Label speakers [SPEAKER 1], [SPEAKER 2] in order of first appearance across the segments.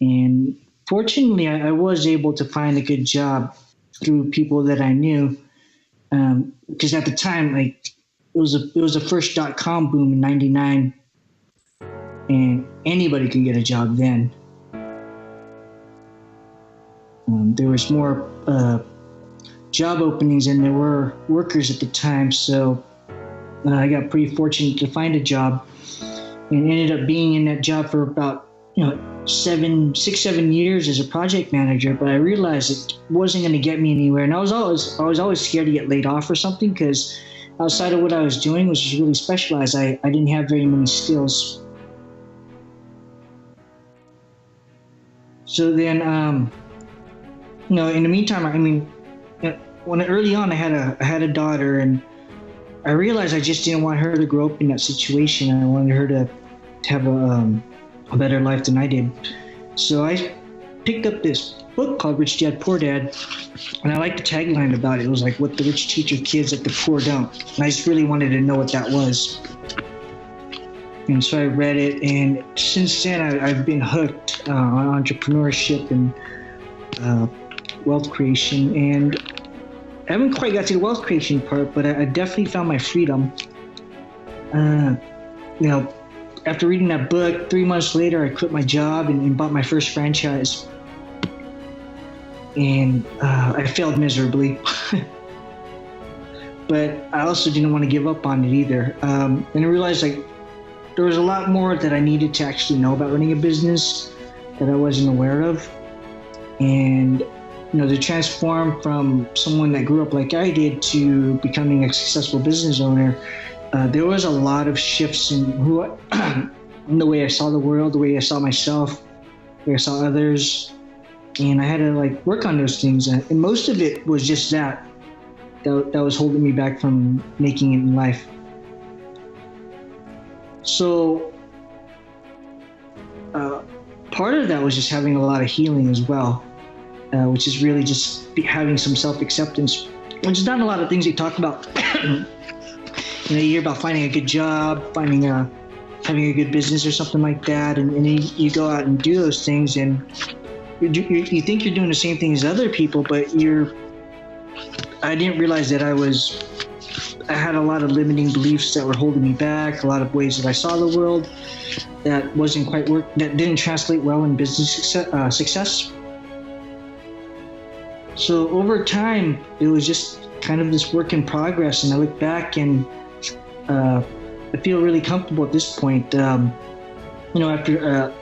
[SPEAKER 1] And fortunately, I was able to find a good job through people that I knew. Because at the time, like it was the first .com boom in '99, and anybody could get a job then. There was more job openings than there were workers at the time, so I got pretty fortunate to find a job, and ended up being in that job for about 7 years as a project manager. But I realized it wasn't going to get me anywhere, and I was always scared to get laid off or something, because outside of what I was doing, which was really specialized, I didn't have very many skills. So then, in the meantime, I mean, when early on I had a daughter, and I realized I just didn't want her to grow up in that situation. I wanted her to have a better life than I did. So I picked up this book called Rich Dad Poor Dad, and I liked the tagline about it. It was like, what the rich teach their kids that the poor don't. And I just really wanted to know what that was. And so I read it, and since then I've been hooked on entrepreneurship and wealth creation. And I haven't quite got to the wealth creation part, but I definitely found my freedom. After reading that book, 3 months later, I quit my job and bought my first franchise. And I failed miserably. But I also didn't want to give up on it either. And I realized there was a lot more that I needed to actually know about running a business that I wasn't aware of. And to transform from someone that grew up like I did to becoming a successful business owner, there was a lot of shifts in in the way I saw the world, the way I saw myself, the way I saw others, and I had to work on those things. And most of it was just that was holding me back from making it in life. So part of that was just having a lot of healing as well. Which is really just having some self-acceptance, which is not a lot of things they talk about. You hear about finding a good job, having a good business or something like that, and then you go out and do those things, and you think you're doing the same thing as other people, but I didn't realize that I had a lot of limiting beliefs that were holding me back, a lot of ways that I saw the world that wasn't quite that didn't translate well in business success. So over time, it was just kind of this work in progress, and I look back and I feel really comfortable at this point. After a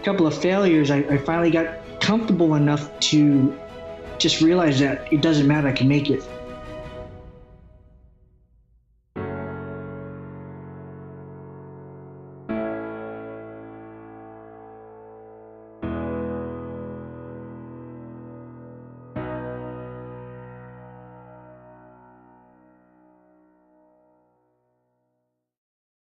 [SPEAKER 1] couple of failures, I finally got comfortable enough to just realize that it doesn't matter, I can make it.